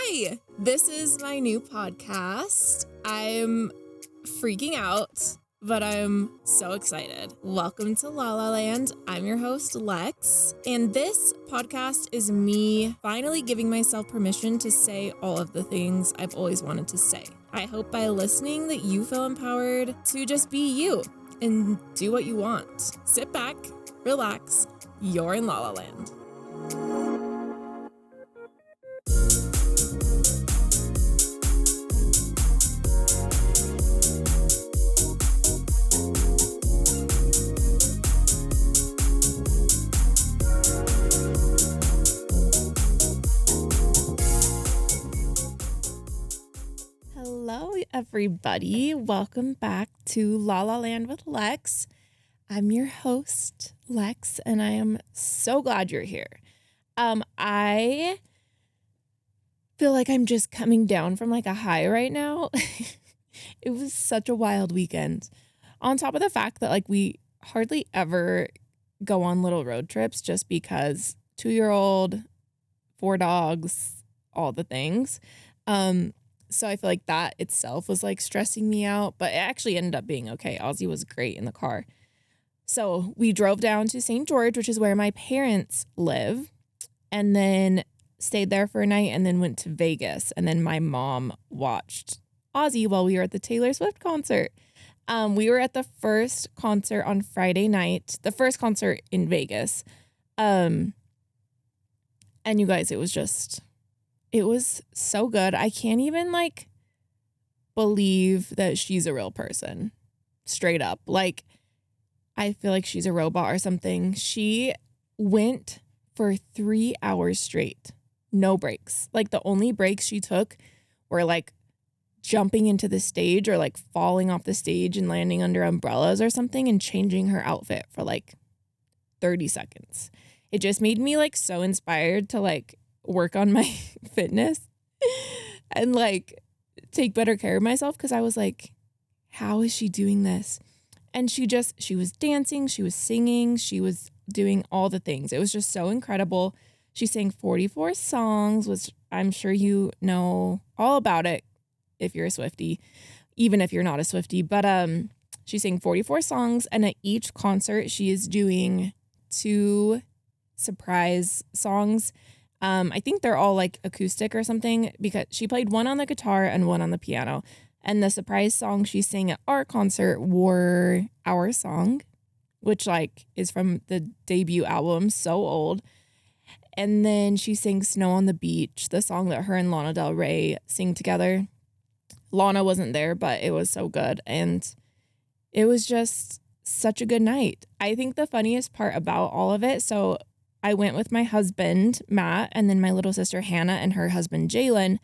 Hi, this is my new podcast. I'm freaking out, but I'm so excited. Welcome to Lala Land. I'm your host, Lex, and this podcast is me finally giving myself permission to say all of the things I've always wanted to say. I hope by listening that you feel empowered to just be you and do what you want. Sit back, relax, you're in Lala Land. Hello, everybody. Welcome back to La La Land with Lex. I'm your host, Lex, and I am so glad you're here. I feel like I'm just coming down from like a high right now. It was such a wild weekend. On top of the fact that like we hardly ever go on little road trips just because 2-year-old, 4 dogs, all the things. So I feel like that itself was like stressing me out, but it actually ended up being okay. Ozzy was great in the car. So we drove down to St. George, which is where my parents live, and then stayed there for a night and then went to Vegas. And then my mom watched Ozzy while we were at the Taylor Swift concert. We were at the first concert on Friday night, the first concert in Vegas. And you guys, it was so good. I can't even like believe that she's a real person. Straight up. Like, I feel like she's a robot or something. She went for 3 hours straight. No breaks. Like the only breaks she took were like jumping into the stage or like falling off the stage and landing under umbrellas or something and changing her outfit for like 30 seconds. It just made me like so inspired to like work on my fitness and like take better care of myself, because I was like, how is she doing this? And she was dancing, she was singing, she was doing all the things. It was just so incredible. She sang 44 songs, which I'm sure you know all about it if you're a Swiftie, even if you're not a Swiftie. But she sang 44 songs, and at each concert she is doing 2 surprise songs. I think they're all like acoustic or something, because she played one on the guitar and one on the piano. And the surprise song she sang at our concert were Our Song, which like is from the debut album, so old. And then she sang Snow on the Beach, the song that her and Lana Del Rey sing together. Lana wasn't there, but it was so good. And it was just such a good night. I think the funniest part about all of it, so I went with my husband, Matt, and then my little sister, Hannah, and her husband, Jalen.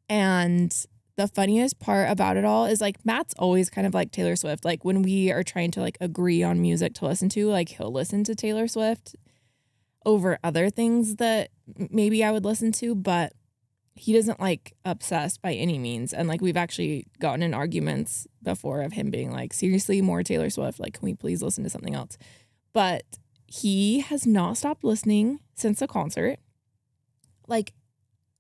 And the funniest part about it all is like Matt's always kind of like Taylor Swift. Like when we are trying to like agree on music to listen to, like he'll listen to Taylor Swift over other things that maybe I would listen to, but he doesn't like obsessed by any means. And like we've actually gotten in arguments before of him being like, seriously, more Taylor Swift. Like, can we please listen to something else? But he has not stopped listening since the concert. Like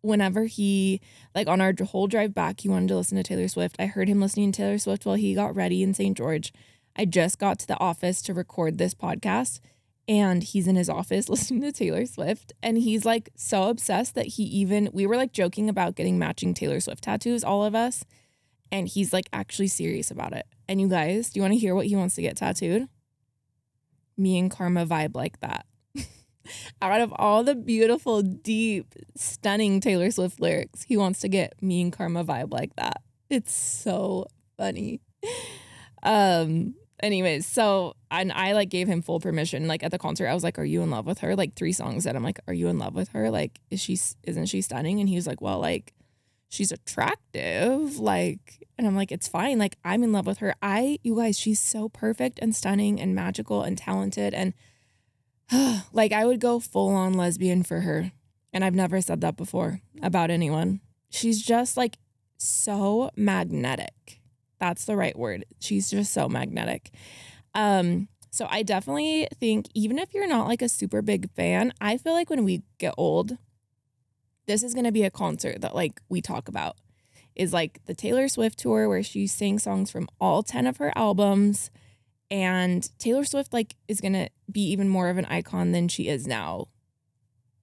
whenever he, like on our whole drive back, he wanted to listen to Taylor Swift. I heard him listening to Taylor Swift while he got ready in St. George. I just got to the office to record this podcast, and he's in his office listening to Taylor Swift. And he's like so obsessed that we were like joking about getting matching Taylor Swift tattoos, all of us. And he's like actually serious about it. And you guys, do you want to hear what he wants to get tattooed? Me and Karma vibe like that. Out of all the beautiful, deep, stunning Taylor Swift lyrics, he wants to get me and Karma vibe like that. It's so funny. Anyways, so and I like gave him full permission. Like at the concert, I was like, "Are you in love with her?" Like 3 songs that I'm like, "Are you in love with her? Like, isn't she stunning?" And he was like, "Well, like, she's attractive." Like, and I'm like, "It's fine. Like, I'm in love with her. You guys, she's so perfect and stunning and magical and talented, and like I would go full on lesbian for her." And I've never said that before about anyone. She's just like so magnetic. That's the right word. She's just so magnetic. So I definitely think even if you're not like a super big fan, I feel like when we get old, this is going to be a concert that like we talk about, is like the Taylor Swift tour where she sang songs from all 10 of her albums. And Taylor Swift like is going to be even more of an icon than she is now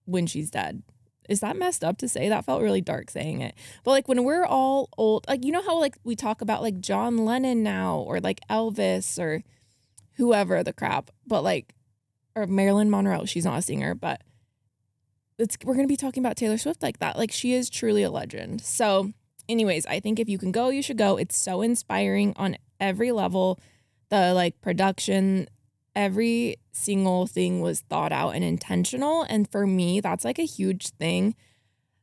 when she's dead. Is that messed up to say? That felt really dark saying it. But like when we're all old, like, you know how like we talk about like John Lennon now or like Elvis or whoever the crap, but like, or Marilyn Monroe, she's not a singer, but we're going to be talking about Taylor Swift like that. Like she is truly a legend. So anyways, I think if you can go, you should go. It's so inspiring on every level. The like production, every single thing was thought out and intentional. And for me, that's like a huge thing.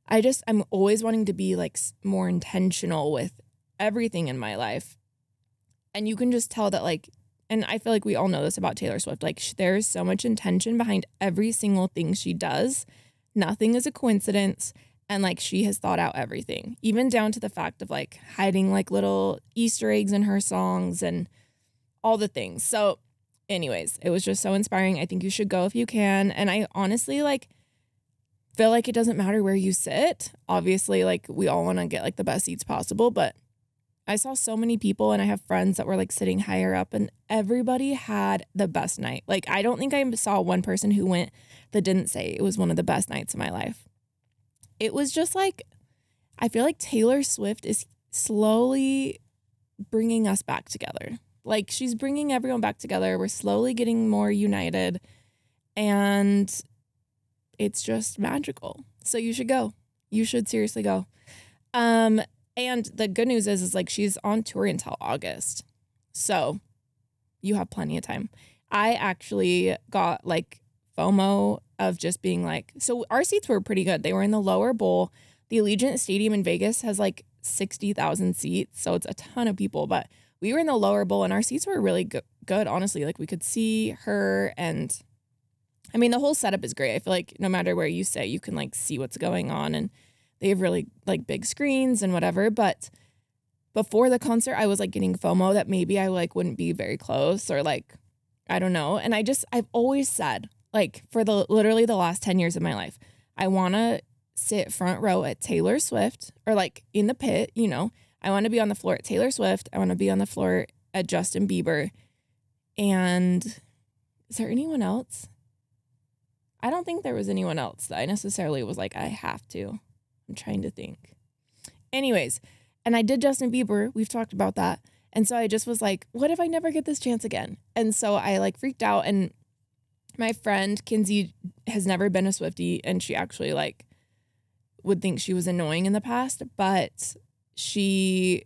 I'm always wanting to be like more intentional with everything in my life. And you can just tell that like, and I feel like we all know this about Taylor Swift, like there's so much intention behind every single thing she does. Nothing is a coincidence. And like she has thought out everything, even down to the fact of like hiding like little Easter eggs in her songs and all the things. So anyways, it was just so inspiring. I think you should go if you can. And I honestly like feel like it doesn't matter where you sit. Obviously, like we all want to get like the best seats possible, but I saw so many people and I have friends that were like sitting higher up and everybody had the best night. Like I don't think I saw one person who went that didn't say it was one of the best nights of my life. It was just like, I feel like Taylor Swift is slowly bringing us back together. Like she's bringing everyone back together. We're slowly getting more united and it's just magical. So you should go. You should seriously go. And the good news is like she's on tour until August. So you have plenty of time. I actually got like FOMO of just being like, so our seats were pretty good. They were in the lower bowl. The Allegiant Stadium in Vegas has like 60,000 seats. So it's a ton of people, but we were in the lower bowl and our seats were really good, honestly. Like we could see her and I mean, the whole setup is great. I feel like no matter where you sit, you can like see what's going on and they have really like big screens and whatever. But before the concert, I was like getting FOMO that maybe I like wouldn't be very close or like, I don't know. And I've always said like for literally the last 10 years of my life, I want to sit front row at Taylor Swift or like in the pit, you know. I want to be on the floor at Taylor Swift. I want to be on the floor at Justin Bieber. And is there anyone else? I don't think there was anyone else that I necessarily was like, I have to. I'm trying to think. Anyways, and I did Justin Bieber. We've talked about that. And so I just was like, what if I never get this chance again? And so I like freaked out. And my friend Kinsey has never been a Swiftie. And she actually like would think she was annoying in the past. But she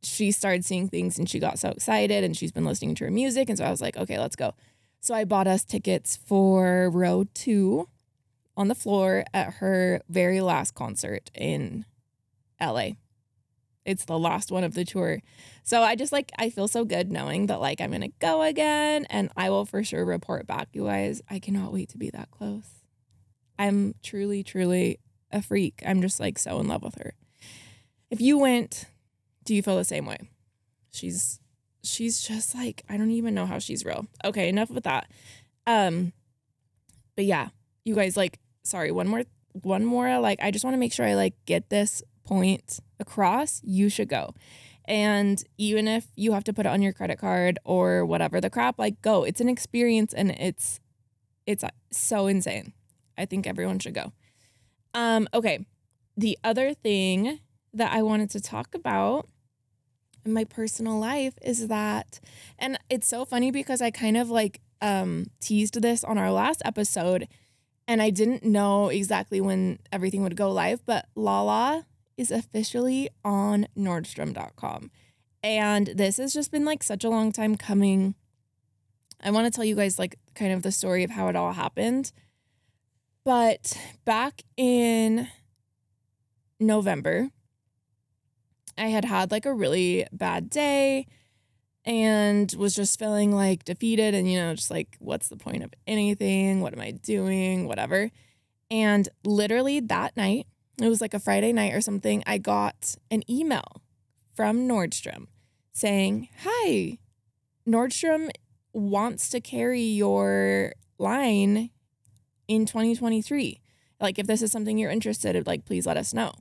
started seeing things and she got so excited and she's been listening to her music. And so I was like, okay, let's go. So I bought us tickets for row 2 on the floor at her very last concert in LA. It's the last one of the tour. So I just like, I feel so good knowing that like I'm going to go again and I will for sure report back, you guys. I cannot wait to be that close. I'm truly, truly a freak. I'm just like so in love with her. If you went, do you feel the same way? She's just like, I don't even know how she's real. Okay, enough with that. But yeah, you guys, like, sorry, one more, like, I just want to make sure I like get this point across. You should go. And even if you have to put it on your credit card or whatever the crap, like go. It's an experience and it's so insane. I think everyone should go. Okay. The other thing that I wanted to talk about in my personal life is that, and it's so funny because I kind of like teased this on our last episode and I didn't know exactly when everything would go live, but Lala is officially on Nordstrom.com. And this has just been like such a long time coming. I want to tell you guys like kind of the story of how it all happened. But back in November, I had like a really bad day and was just feeling like defeated and, you know, just like, what's the point of anything? What am I doing? Whatever. And literally that night, it was like a Friday night or something, I got an email from Nordstrom saying, hi, Nordstrom wants to carry your line in 2023. Like, if this is something you're interested in, like, please let us know.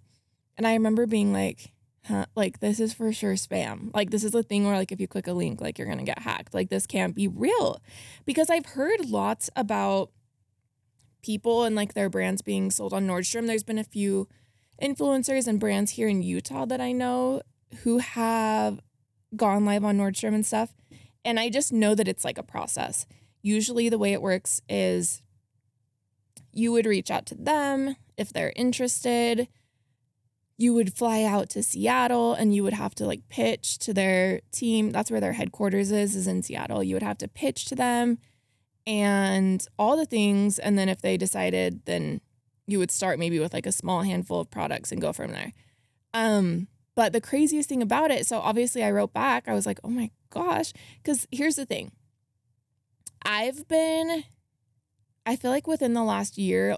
And I remember being like, huh, like, this is for sure spam. Like, this is the thing where, like, if you click a link, like, you're going to get hacked. Like, this can't be real. Because I've heard lots about people and, like, their brands being sold on Nordstrom. There's been a few influencers and brands here in Utah that I know who have gone live on Nordstrom and stuff. And I just know that it's like a process. Usually the way it works is you would reach out to them if they're interested. You would fly out to Seattle and you would have to like pitch to their team. That's where their headquarters is in Seattle. You would have to pitch to them and all the things. And then if they decided, then you would start maybe with like a small handful of products and go from there. But the craziest thing about it, so obviously I wrote back, I was like, oh my gosh, because here's the thing. I feel like within the last year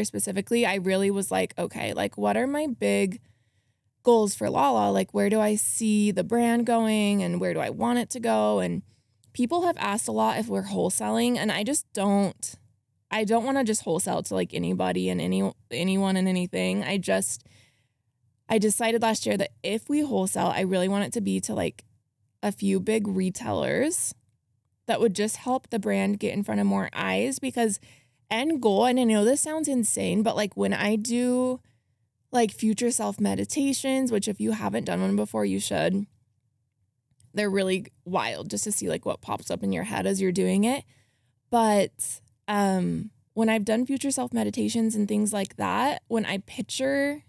specifically, I really was like, okay, like what are my big goals for Lala? Like where do I see the brand going and where do I want it to go? And people have asked a lot if we're wholesaling, and I don't want to just wholesale to like anybody and anyone and anything. I decided last year that if we wholesale, I really want it to be to like a few big retailers that would just help the brand get in front of more eyes, because end goal, and I know this sounds insane, but like when I do like future self meditations, which if you haven't done one before, you should. They're really wild just to see like what pops up in your head as you're doing it. But when I've done future self meditations and things like that, when I picture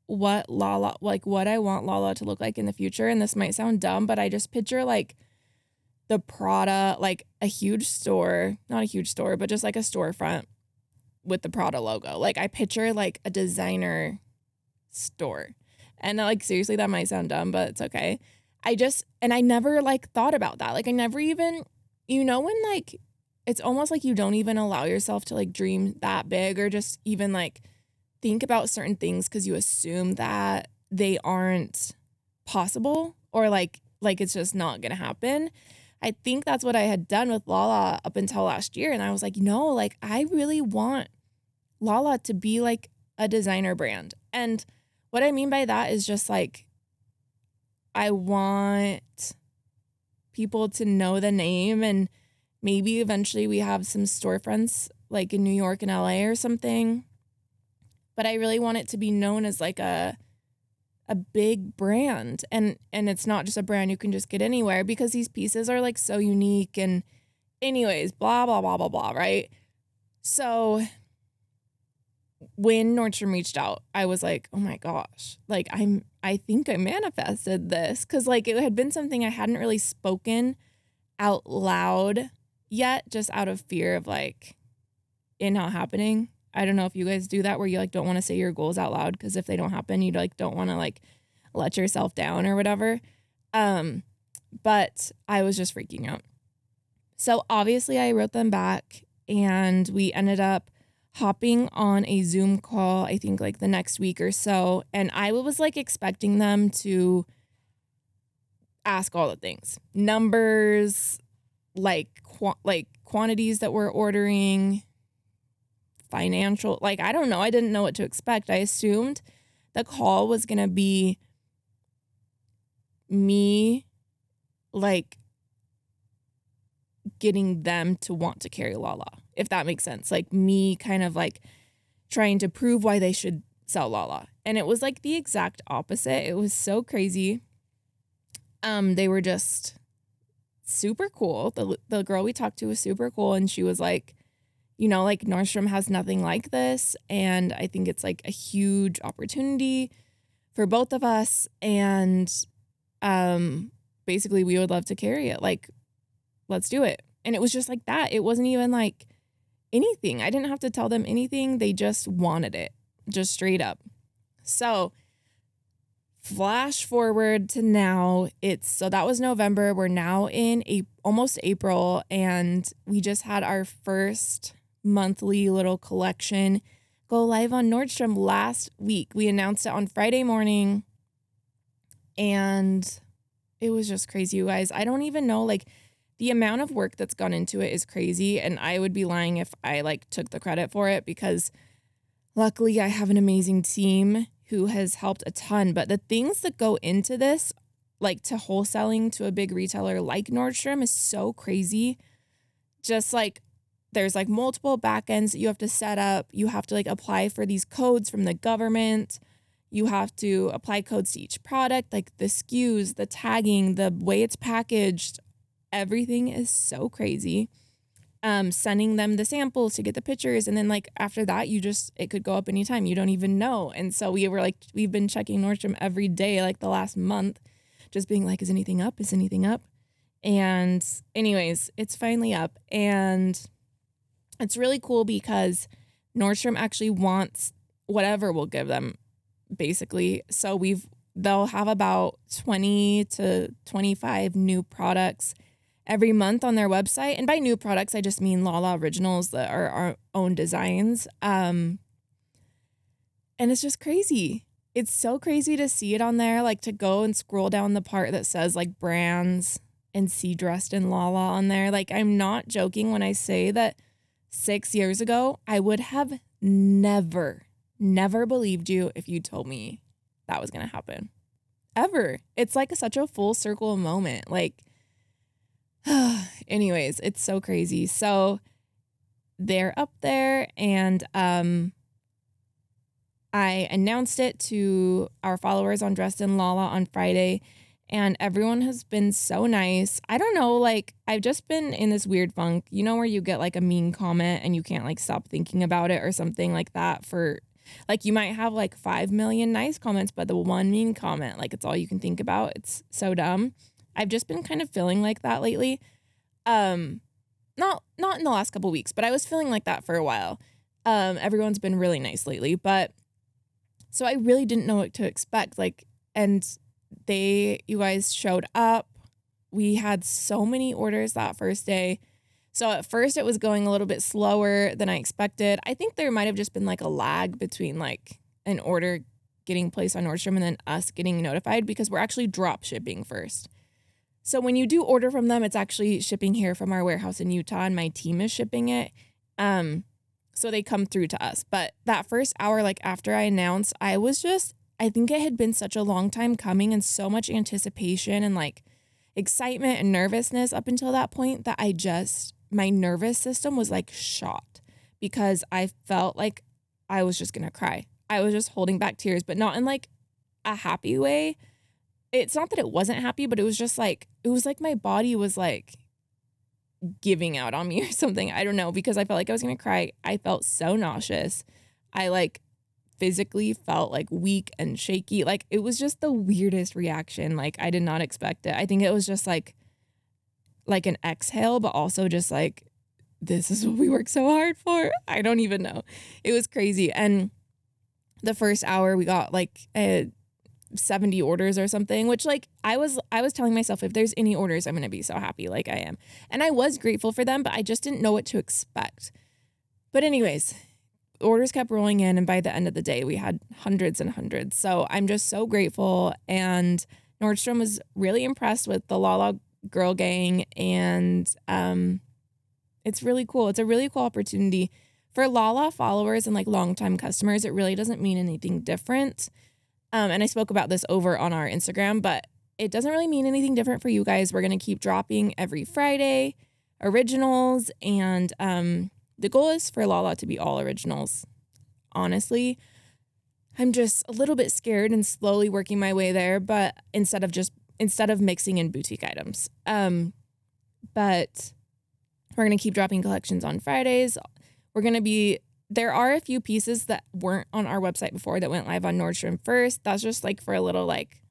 what I want Lala to look like in the future, and this might sound dumb, but I just picture like the Prada, like a huge store, not a huge store, but just like a storefront with the Prada logo. Like I picture like a designer store. And like seriously, that might sound dumb, but it's okay. I never like thought about that. Like I never even, when like it's almost like you don't even allow yourself to like dream that big or just even like think about certain things because you assume that they aren't possible or like it's just not gonna happen. I think that's what I had done with Lala up until last year. And I was like, no, like I really want Lala to be like a designer brand. And what I mean by that is just like, I want people to know the name, and maybe eventually we have some storefronts like in New York and LA or something. But I really want it to be known as like a big brand, and it's not just a brand you can just get anywhere, because these pieces are like so unique. And anyways, blah, blah, blah, blah, blah, right? So when Nordstrom reached out, I was like, oh my gosh, like I think I manifested this, because like it had been something I hadn't really spoken out loud yet, just out of fear of like it not happening. I don't know if you guys do that where you like don't want to say your goals out loud, because if they don't happen, you like don't want to like let yourself down or whatever. But I was just freaking out. So obviously I wrote them back, and we ended up hopping on a Zoom call, I think like the next week or so. And I was like expecting them to ask all the things, numbers, like quantities that we're ordering, financial, like, I don't know. I didn't know what to expect. I assumed the call was going to be me like getting them to want to carry Lala, if that makes sense. Like me kind of like trying to prove why they should sell Lala. And it was like the exact opposite. It was so crazy. They were just super cool. The girl we talked to was super cool, and she was like, like Nordstrom has nothing like this, and I think it's like a huge opportunity for both of us, and basically we would love to carry it. Like, let's do it. And it was just like that. It wasn't even like anything. I didn't have to tell them anything. They just wanted it, just straight up. So flash forward to now, so that was November. We're now in almost April, and we just had our first monthly little collection go live on Nordstrom last week. We announced it on Friday morning, and it was just crazy, you guys. I don't even know, like, the amount of work that's gone into it is crazy, and I would be lying if I like took the credit for it, because Luckily, I have an amazing team who has helped a ton. But the things that go into this, like to wholesaling to a big retailer like Nordstrom, is so crazy. Just like there's like multiple backends that you have to set up. You have to like apply for these codes from the government. You have to apply codes to each product, like the SKUs, the tagging, the way it's packaged. Everything is so crazy. Sending them the samples to get the pictures. And then like after that, it could go up anytime. You don't even know. And so we've been checking Nordstrom every day, like the last month, just being like, is anything up? Is anything up? And anyways, it's finally up. And it's really cool because Nordstrom actually wants whatever we'll give them, basically. So they'll have about 20 to 25 new products every month on their website. And by new products, I just mean Lala Originals that are our own designs. And it's just crazy. It's so crazy to see it on there, like to go and scroll down the part that says like brands and see Dressed in Lala on there. Like, I'm not joking when I say that 6 years ago, I would have never believed you if you told me that was going to happen. Ever. It's like such a full circle moment. Like, anyways, it's so crazy. So they're up there, and I announced it to our followers on Dressed in Lala on Friday, and everyone has been so nice. I don't know, like, I've just been in this weird funk, you know, where you get like a mean comment and you can't like stop thinking about it or something like that. For like, you might have like 5 million nice comments, but the one mean comment, like, it's all you can think about. It's so dumb. I've just been kind of feeling like that lately. Not in the last couple weeks, but I was feeling like that for a while. Everyone's been really nice lately, but so I really didn't know what to expect. Like, and you guys showed up. We had so many orders that first day. So at first it was going a little bit slower than I expected. I think there might have just been like a lag between like an order getting placed on Nordstrom and then us getting notified, because we're actually drop shipping first. So when you do order from them, it's actually shipping here from our warehouse in Utah, and my team is shipping it. So they come through to us. But that first hour, like after I announced, I think it had been such a long time coming and so much anticipation and like excitement and nervousness up until that point that my nervous system was like shot, because I felt like I was just going to cry. I was just holding back tears, but not in like a happy way. It's not that it wasn't happy, but it was just like, it was like my body was like giving out on me or something. I don't know, because I felt like I was going to cry. I felt so nauseous. I like physically felt like weak and shaky. Like, it was just the weirdest reaction. Like, I did not expect it. I think it was just like an exhale, but also just like, this is what we worked so hard for. I don't even know. It was crazy. And the first hour we got like 70 orders or something, which like I was telling myself, if there's any orders, I'm going to be so happy, like I am. And I was grateful for them, but I just didn't know what to expect. But anyways, orders kept rolling in, and by the end of the day, we had hundreds and hundreds. So I'm just so grateful. And Nordstrom was really impressed with the Lala girl gang, and it's really cool. It's a really cool opportunity for Lala followers and like longtime customers. It really doesn't mean anything different. And I spoke about this over on our Instagram, but it doesn't really mean anything different for you guys. We're going to keep dropping every Friday originals, and the goal is for Lala to be all originals. Honestly, I'm just a little bit scared and slowly working my way there, but instead of mixing in boutique items. But we're going to keep dropping collections on Fridays. There are a few pieces that weren't on our website before that went live on Nordstrom first. That's just like for a little like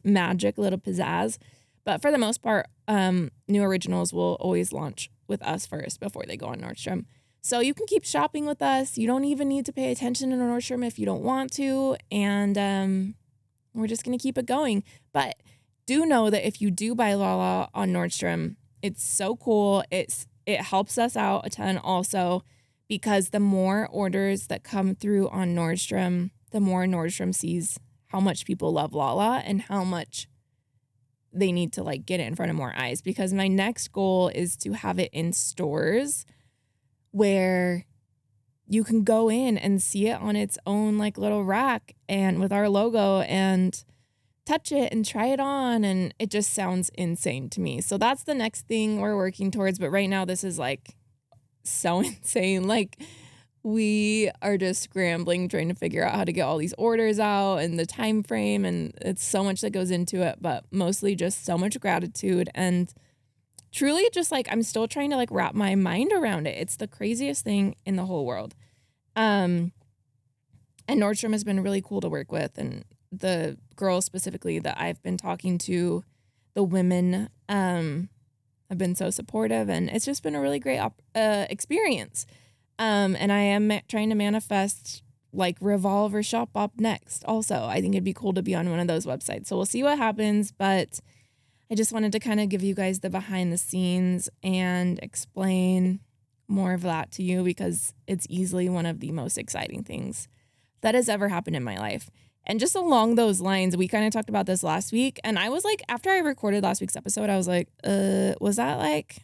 magic, little pizzazz. But for the most part, new originals will always launch with us first before they go on Nordstrom. So you can keep shopping with us. You don't even need to pay attention to Nordstrom if you don't want to. And we're just going to keep it going. But do know that if you do buy Lala on Nordstrom, it's so cool. It helps us out a ton also, because the more orders that come through on Nordstrom, the more Nordstrom sees how much people love Lala and how much they need to like get it in front of more eyes. Because my next goal is to have it in stores where you can go in and see it on its own like little rack and with our logo and touch it and try it on. And it just sounds insane to me. So that's the next thing we're working towards. But right now this is like so insane. Like we are just scrambling, trying to figure out how to get all these orders out and the time frame. And it's so much that goes into it, but mostly just so much gratitude and truly just like I'm still trying to like wrap my mind around it. It's the craziest thing in the whole world. And Nordstrom has been really cool to work with, and the girls specifically that I've been talking to, the women, have been so supportive, and it's just been a really great experience. And I am trying to manifest like Revolve or Shopbop next. Also, I think it'd be cool to be on one of those websites. So we'll see what happens, but I just wanted to kind of give you guys the behind the scenes and explain more of that to you because it's easily one of the most exciting things that has ever happened in my life. And just along those lines, we kind of talked about this last week. And I was like, after I recorded last week's episode, I was like, was that like,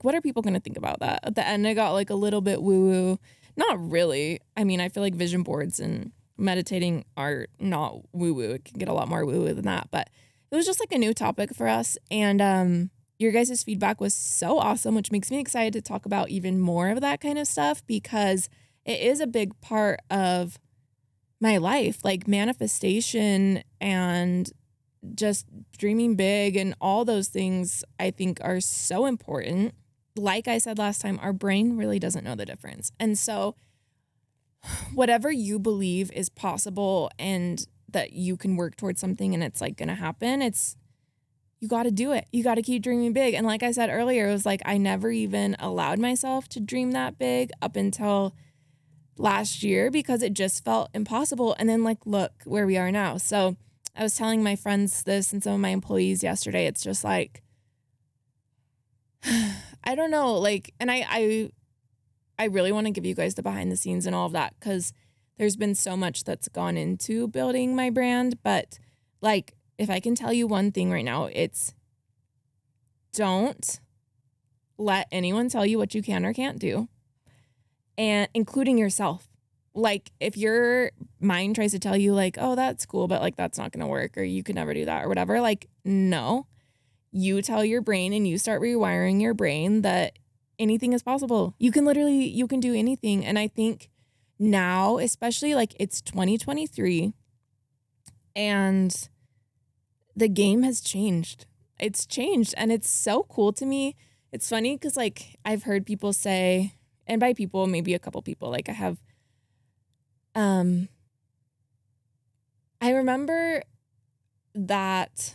what are people going to think about that? At the end, I got like a little bit woo-woo. Not really. I mean, I feel like vision boards and meditating are not woo-woo. It can get a lot more woo-woo than that. But it was just like a new topic for us. And your guys' feedback was so awesome, which makes me excited to talk about even more of that kind of stuff because it is a big part of my life, like manifestation and just dreaming big and all those things I think are so important. Like I said last time, our brain really doesn't know the difference. And so whatever you believe is possible and that you can work towards something and it's like going to happen, you got to do it. You got to keep dreaming big. And like I said earlier, it was like I never even allowed myself to dream that big up until last year because it just felt impossible. And then like, look where we are now. So I was telling my friends this and some of my employees yesterday. It's just like, I don't know, like, and I really want to give you guys the behind the scenes and all of that because there's been so much that's gone into building my brand. But like, if I can tell you one thing right now, it's don't let anyone tell you what you can or can't do, and including yourself. Like if your mind tries to tell you like, oh, that's cool, but like, that's not going to work or you could never do that or whatever. Like, no, you tell your brain and you start rewiring your brain that anything is possible. You can do anything. And I think now, especially like it's 2023 and the game has changed. It's changed and it's so cool to me. It's funny because like I've heard people say, and by people, maybe a couple people, like I have, I remember that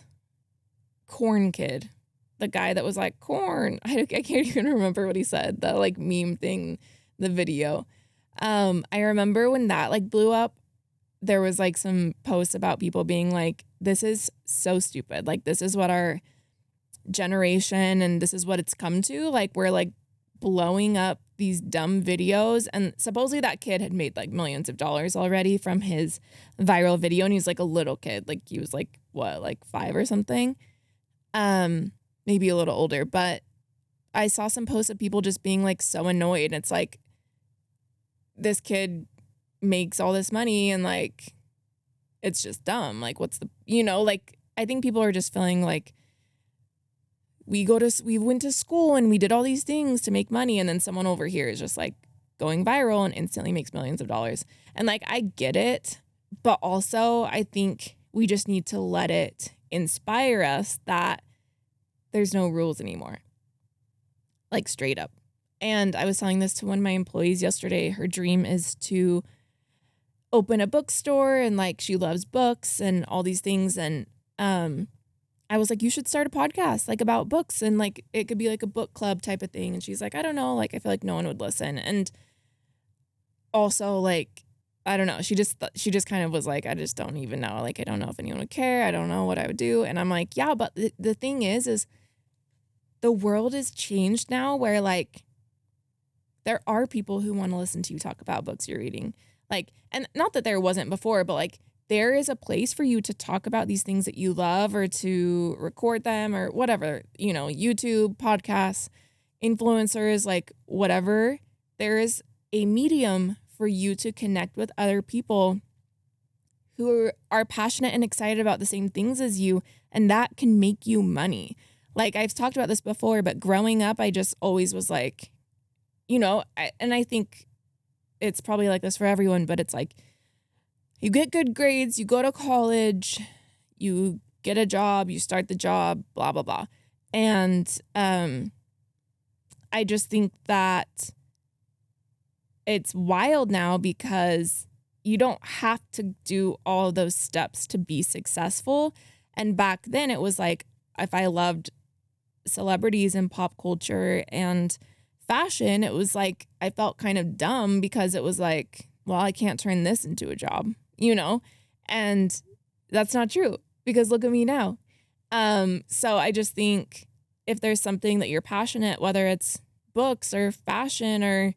corn kid, the guy that was like corn. I can't even remember what he said, the like meme thing, the video. I remember when that like blew up, there was like some posts about people being like, this is so stupid. Like, this is what our generation and this is what it's come to. Like, we're like blowing up these dumb videos. And supposedly that kid had made like millions of dollars already from his viral video. And he was like a little kid. Like he was like, what, like 5 or something? Maybe a little older. But I saw some posts of people just being like so annoyed. It's like, this kid makes all this money and like it's just dumb. Like what's the, like I think people are just feeling like we went to school and we did all these things to make money, and then someone over here is just like going viral and instantly makes millions of dollars. And like I get it, but also I think we just need to let it inspire us that there's no rules anymore. Like straight up. And I was telling this to one of my employees yesterday. Her dream is to open a bookstore and like she loves books and all these things. And I was like, you should start a podcast like about books and like it could be like a book club type of thing. And she's like, I don't know. Like I feel like no one would listen. And also like, I don't know. She just kind of was like, I just don't even know. Like, I don't know if anyone would care. I don't know what I would do. And I'm like, yeah, but the thing is the world has changed now where like there are people who want to listen to you talk about books you're reading. Like, and not that there wasn't before, but like there is a place for you to talk about these things that you love or to record them or whatever, YouTube, podcasts, influencers, like whatever. There is a medium for you to connect with other people who are passionate and excited about the same things as you, and that can make you money. Like, I've talked about this before, but growing up, I just always was like, and I think it's probably like this for everyone, but it's like, you get good grades, you go to college, you get a job, you start the job, blah, blah, blah. And I just think that it's wild now because you don't have to do all of those steps to be successful. And back then it was like, if I loved celebrities and pop culture and fashion, it was like, I felt kind of dumb because it was like, well, I can't turn this into a job, and that's not true because look at me now. So I just think if there's something that you're passionate, whether it's books or fashion or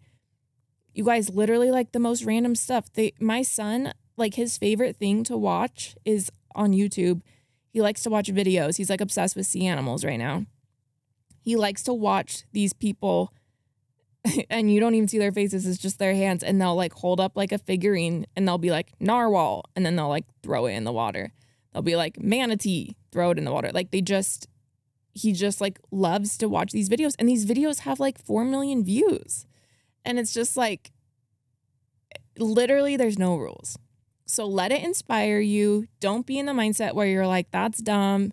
you guys literally like the most random stuff. My son, like his favorite thing to watch is on YouTube. He likes to watch videos. He's like obsessed with sea animals right now. He likes to watch these people and you don't even see their faces. It's just their hands. And they'll like hold up like a figurine and they'll be like narwhal. And then they'll like throw it in the water. They'll be like manatee, throw it in the water. Like he just like loves to watch these videos. And these videos have like 4 million views. And it's just like, literally there's no rules. So let it inspire you. Don't be in the mindset where you're like, that's dumb.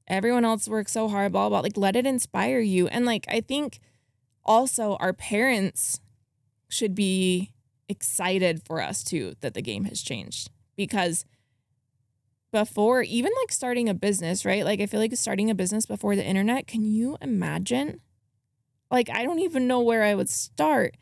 Everyone else works so hard, blah, blah. Like, let it inspire you. And like, I think also our parents should be excited for us too, that the game has changed. Because before, even like starting a business, right? Like, I feel like starting a business before the internet, can you imagine? Like, I don't even know where I would start.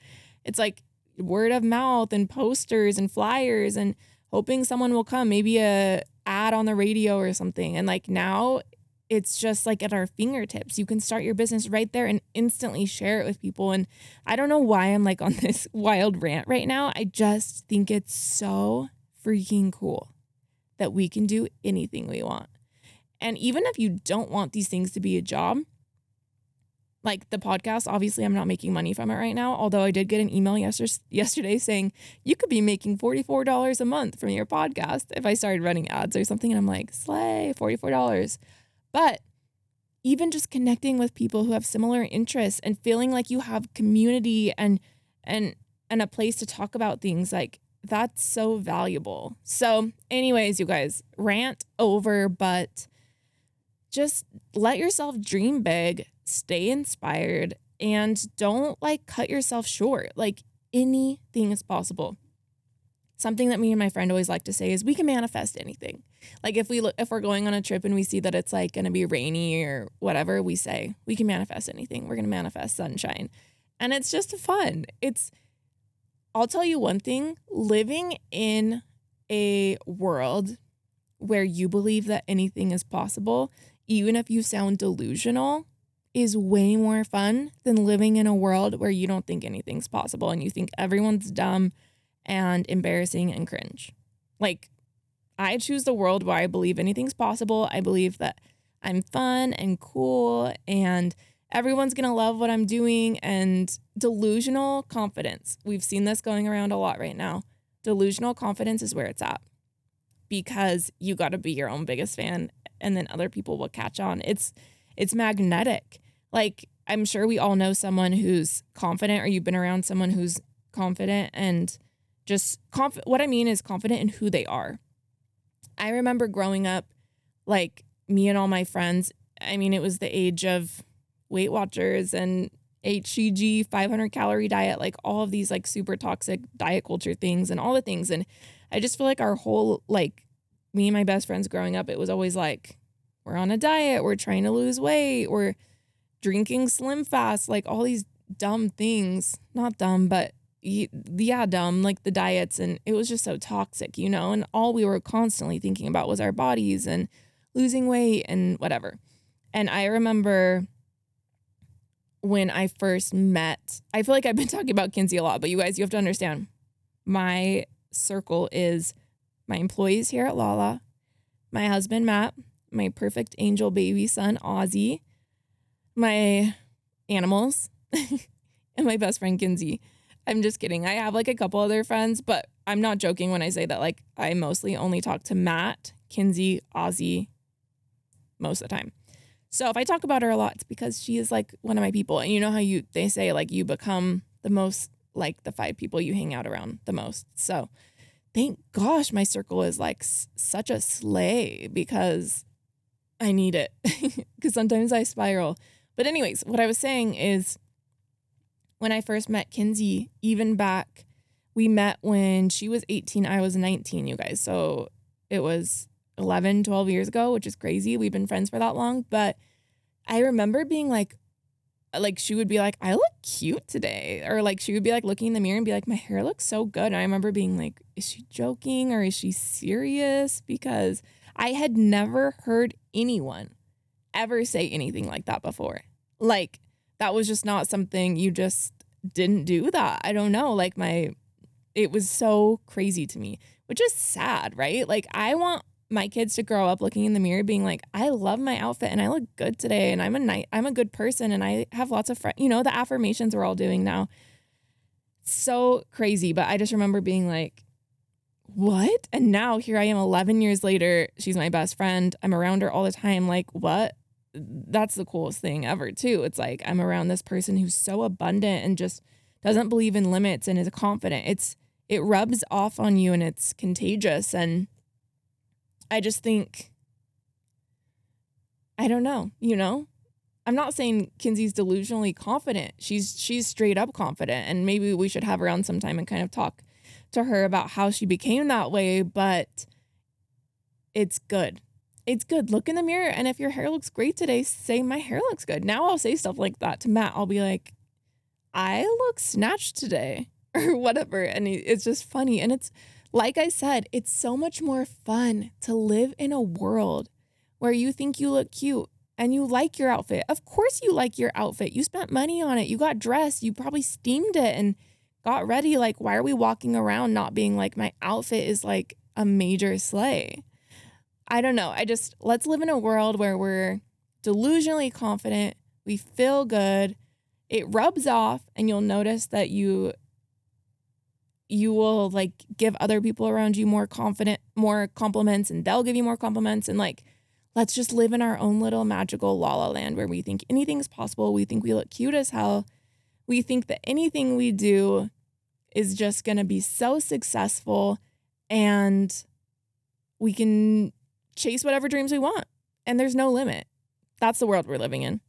It's like word of mouth and posters and flyers and hoping someone will come, maybe a ad on the radio or something. And like now it's just like at our fingertips. You can start your business right there and instantly share it with people. And I don't know why I'm like on this wild rant right now. I just think it's so freaking cool that we can do anything we want. And even if you don't want these things to be a job, like the podcast, obviously I'm not making money from it right now, although I did get an email yesterday saying you could be making $44 a month from your podcast if I started running ads or something. And I'm like, slay, $44. But even just connecting with people who have similar interests and feeling like you have community and a place to talk about things, like that's so valuable. So anyways, you guys, rant over, but just let yourself dream big, stay inspired, and don't like cut yourself short. Like anything is possible. Something that me and my friend always like to say is we can manifest anything. Like if we're going on a trip and we see that it's like going to be rainy or whatever, we say we can manifest anything. We're going to manifest sunshine. And it's just fun. I'll tell you one thing, living in a world where you believe that anything is possible, even if you sound delusional, is way more fun than living in a world where you don't think anything's possible and you think everyone's dumb and embarrassing and cringe. Like, I choose the world where I believe anything's possible. I believe that I'm fun and cool and everyone's going to love what I'm doing. And delusional confidence. We've seen this going around a lot right now. Delusional confidence is where it's at because you got to be your own biggest fan and then other people will catch on. It's magnetic. Like, I'm sure we all know someone who's confident or you've been around someone who's confident and just what I mean is confident in who they are. I remember growing up, like me and all my friends, I mean, it was the age of Weight Watchers and HCG 500 calorie diet, like all of these like super toxic diet culture things and all the things. And I just feel like our whole, like me and my best friends growing up, it was always like, we're on a diet, we're trying to lose weight, we're drinking Slim Fast, like all these dumb things, not dumb, but yeah, dumb, like the diets. And it was just so toxic, and all we were constantly thinking about was our bodies and losing weight and whatever. And I remember when I first met, I feel like I've been talking about Kinsey a lot, but you guys, you have to understand, my circle is my employees here at Lala, my husband, Matt, my perfect angel baby son, Ozzy, my animals, and my best friend, Kinsey. I'm just kidding. I have like a couple other friends, but I'm not joking when I say that like I mostly only talk to Matt, Kinsey, Ozzy most of the time. So if I talk about her a lot, it's because she is like one of my people. And you know how they say like you become the most like the 5 people you hang out around the most. So thank gosh my circle is like such a sleigh because I need it because sometimes I spiral. But anyways, what I was saying is when I first met Kinsey, even back, we met when she was 18, I was 19, you guys. So it was 11, 12 years ago, which is crazy. We've been friends for that long. But I remember being like she would be like, I look cute today. Or like she would be like looking in the mirror and be like, my hair looks so good. And I remember being like, is she joking or is she serious? Because I had never heard anyone ever say anything like that before. Like that was just not something you just didn't do that. I don't know. Like it was so crazy to me, which is sad, right? Like I want my kids to grow up looking in the mirror being like, I love my outfit and I look good today and I'm a good person and I have lots of friends, the affirmations we're all doing now. So crazy. But I just remember being like, what? And now here I am 11 years later. She's my best friend. I'm around her all the time. Like, what? That's the coolest thing ever too. It's like I'm around this person who's so abundant and just doesn't believe in limits and is confident. It rubs off on you and it's contagious. And I just think, I don't know, I'm not saying Kinsey's delusionally confident. She's straight up confident, and maybe we should have her on sometime and kind of talk to her about how she became that way, but it's good. It's good. Look in the mirror, and if your hair looks great today, say my hair looks good. Now I'll say stuff like that to Matt. I'll be like, I look snatched today or whatever, and it's just funny. And it's like I said, it's so much more fun to live in a world where you think you look cute and you like your outfit. Of course you like your outfit. You spent money on it. You got dressed. You probably steamed it and got ready. Like, why are we walking around not being like, my outfit is like a major sleigh? I don't know. Let's live in a world where we're delusionally confident. We feel good. It rubs off and you'll notice that you will like give other people around you more compliments, and they'll give you more compliments. And like, let's just live in our own little magical Lala land where we think anything's possible. We think we look cute as hell. We think that anything we do is just going to be so successful and we can chase whatever dreams we want. And there's no limit. That's the world we're living in.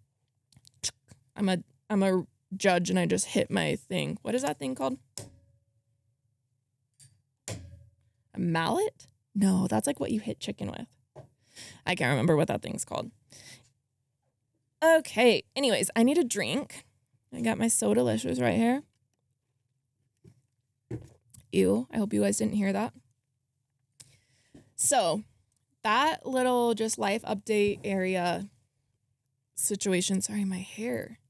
I'm a judge and I just hit my thing. What is that thing called? A mallet? No, that's like what you hit chicken with. I can't remember what that thing's called. Okay. Anyways, I need a drink. I got my So Delicious right here. Ew. I hope you guys didn't hear that. So that little just life update area situation. Sorry, my hair.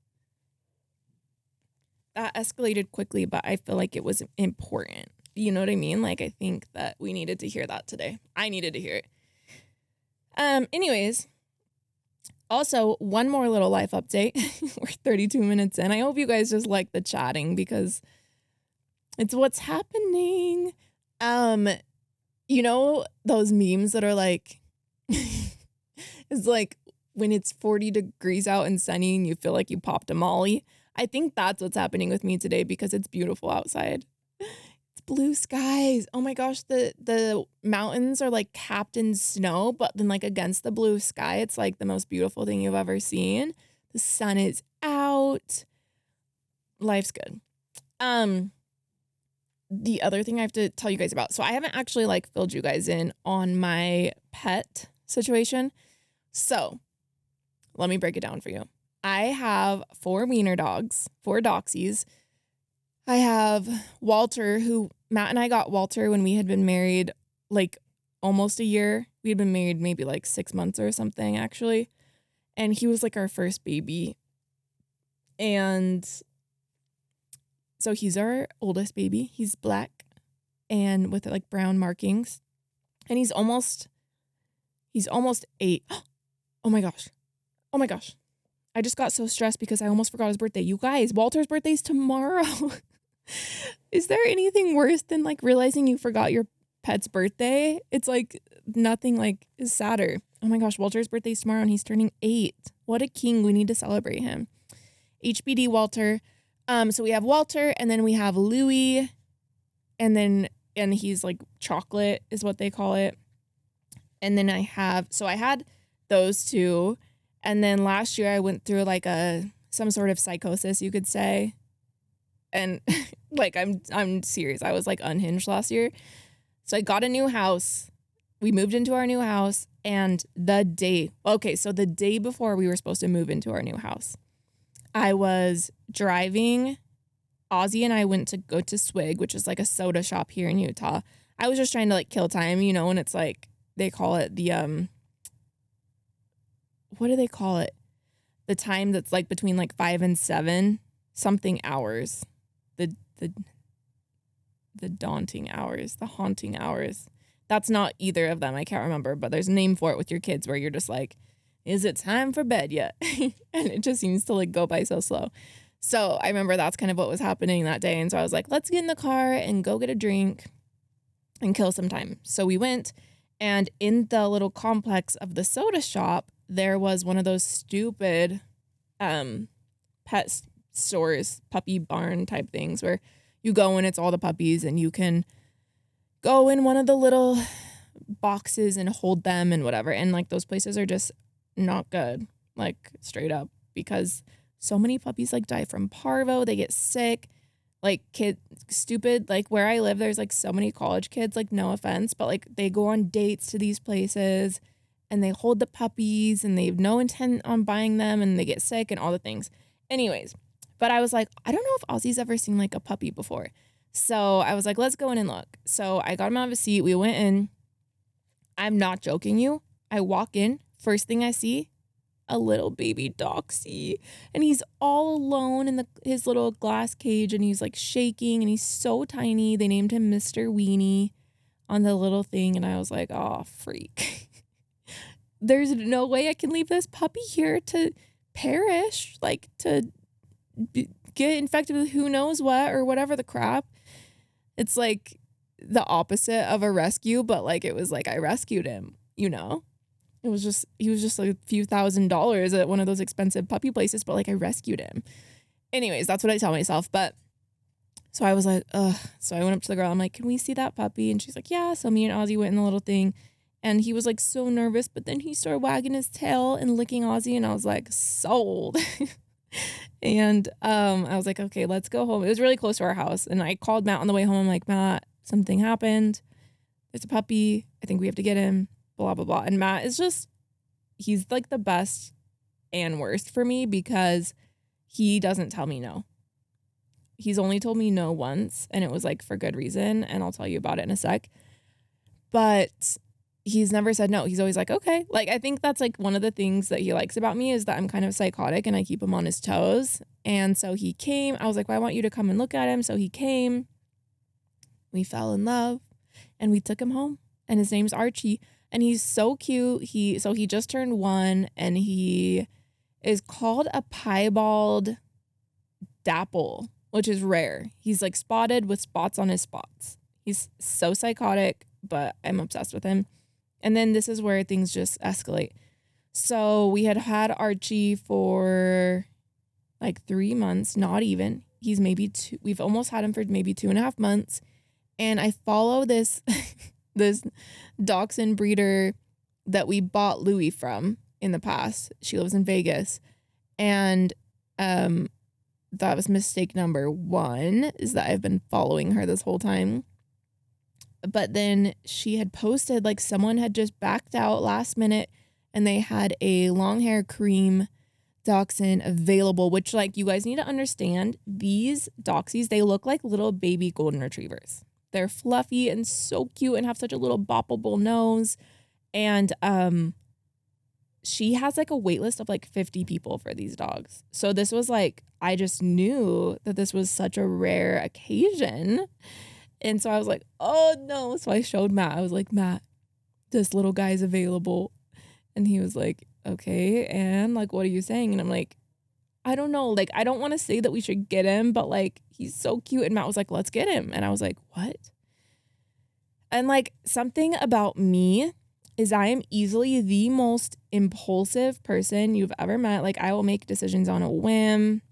That escalated quickly, but I feel like it was important. You know what I mean? Like, I think that we needed to hear that today. I needed to hear it. Anyways, also one more little life update. We're 32 minutes in. I hope you guys just like the chatting because it's what's happening. You know, those memes that are like, it's like when it's 40 degrees out and sunny and you feel like you popped a Molly. I think that's what's happening with me today because it's beautiful outside. It's blue skies. Oh my gosh, the mountains are like capped in snow, but then like against the blue sky, it's like the most beautiful thing you've ever seen. The sun is out. Life's good. The other thing I have to tell you guys about. So I haven't actually like filled you guys in on my pet situation. So let me break it down for you. I have 4 wiener dogs, 4 doxies. I have Walter, who Matt and I got Walter when we had been married like almost a year. We had been married maybe like 6 months or something, actually. And he was like our first baby. And so he's our oldest baby. He's black and with like brown markings. And he's almost 8. Oh my gosh. Oh my gosh. I just got so stressed because I almost forgot his birthday. You guys, Walter's birthday's tomorrow. Is there anything worse than like realizing you forgot your pet's birthday? It's like nothing like is sadder. Oh my gosh, Walter's birthday's tomorrow and he's turning 8. What a king. We need to celebrate him. HBD Walter. So we have Walter and then we have Louie and he's like chocolate is what they call it. And then I had those two. And then last year I went through like some sort of psychosis, you could say. And like, I'm serious. I was like unhinged last year. So I got a new house. We moved into our new house and the day before we were supposed to move into our new house, I was driving. Ozzy and I went to go to Swig, which is like a soda shop here in Utah. I was just trying to like kill time, and it's like, they call it the, what do they call it? The time that's like between like 5 and 7 something hours. The daunting hours, the haunting hours. That's not either of them. I can't remember, but there's a name for it with your kids where you're just like, is it time for bed yet? And it just seems to like go by so slow. So I remember that's kind of what was happening that day. And so I was like, let's get in the car and go get a drink and kill some time. So we went, and in the little complex of the soda shop, there was one of those stupid pet stores, puppy barn type things where you go and it's all the puppies and you can go in one of the little boxes and hold them and whatever. And like those places are just not good, like straight up, because so many puppies like die from parvo. They get sick, like stupid. Like where I live, there's like so many college kids, like no offense, but like they go on dates to these places and they hold the puppies and they have no intent on buying them and they get sick and all the things. Anyways, but I was like, I don't know if Ozzy's ever seen like a puppy before. So I was like, let's go in and look. So I got him out of his seat. We went in. I'm not joking you. I walk in. First thing I see, a little baby Doxy. And he's all alone in his little glass cage and he's like shaking and he's so tiny. They named him Mr. Weenie on the little thing. And I was like, oh, freak. There's no way I can leave this puppy here to perish, like to get infected with who knows what or whatever the crap. It's like the opposite of a rescue, but like it was like I rescued him, It was just, he was just like a few $1,000s at one of those expensive puppy places, but like I rescued him. Anyways, that's what I tell myself. But so I was like, ugh. So I went up to the girl. I'm like, can we see that puppy? And she's like, yeah. So me and Ozzy went in the little thing and he was like so nervous, but then he started wagging his tail and licking Ozzy. And I was like, sold. And I was like, okay, let's go home. It was really close to our house. And I called Matt on the way home. I'm like, Matt, something happened. There's a puppy. I think we have to get him. Blah, blah, blah. And Matt is just, he's like the best and worst for me because he doesn't tell me no. He's only told me no once, and it was like for good reason. And I'll tell you about it in a sec. But he's never said no. He's always like, okay. Like, I think that's like one of the things that he likes about me is that I'm kind of psychotic and I keep him on his toes. And so he came. I was like, well, I want you to come and look at him. So he came. We fell in love and we took him home. And his name's Archie. And he's so cute. He just turned 1 and he is called a piebald dapple, which is rare. He's like spotted with spots on his spots. He's so psychotic, but I'm obsessed with him. And then this is where things just escalate. So we had Archie for like 3 months, not even. He's maybe 2. We've almost had him for maybe 2.5 months. And I follow this dachshund breeder that we bought Louie from in the past. She lives in Vegas. And that was mistake number 1, is that I've been following her this whole time. But then she had posted, like, someone had just backed out last minute and they had a long hair cream dachshund available, which, like, you guys need to understand, these doxies, they look like little baby golden retrievers. They're fluffy and so cute and have such a little boppable nose. And she has like a wait list of like 50 people for these dogs. So this was like, I just knew that this was such a rare occasion. And so I was like, oh no. So I showed Matt. I was like, Matt, this little guy's available. And he was like, okay. And like, what are you saying? And I'm like, I don't know. Like, I don't want to say that we should get him, but like, he's so cute. And Matt was like, let's get him. And I was like, what? And like, something about me is I am easily the most impulsive person you've ever met. Like, I will make decisions on a whim.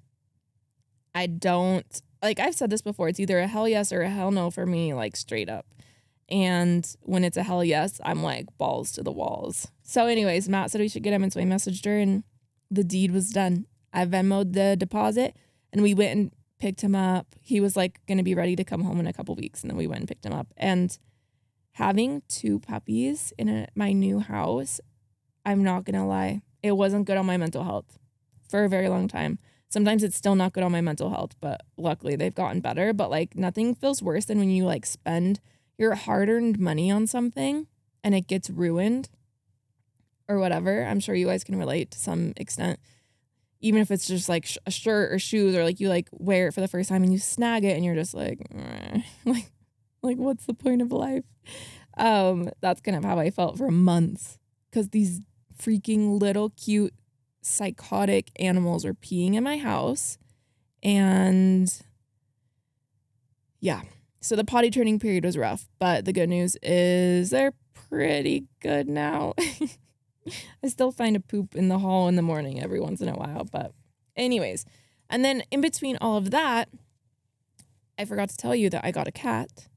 I don't, like, I've said this before. It's either a hell yes or a hell no for me, like, straight up. And when it's a hell yes, I'm like balls to the walls. So anyways, Matt said we should get him. And so I messaged her and the deed was done. I Venmo'd the deposit and we went and picked him up. He was like going to be ready to come home in a couple weeks. And then we went and picked him up. And having 2 puppies in my new house, I'm not going to lie, it wasn't good on my mental health for a very long time. Sometimes it's still not good on my mental health, but luckily they've gotten better. But like, nothing feels worse than when you like spend your hard-earned money on something and it gets ruined or whatever. I'm sure you guys can relate to some extent. Even if it's just like a shirt or shoes, or like you like wear it for the first time and you snag it and you're just like, like what's the point of life? That's kind of how I felt for months, because these freaking little cute psychotic animals are peeing in my house. And yeah, so the potty training period was rough, but the good news is they're pretty good now. I still find a poop in the hall in the morning every once in a while, but anyways. And then in between all of that, I forgot to tell you that I got a cat.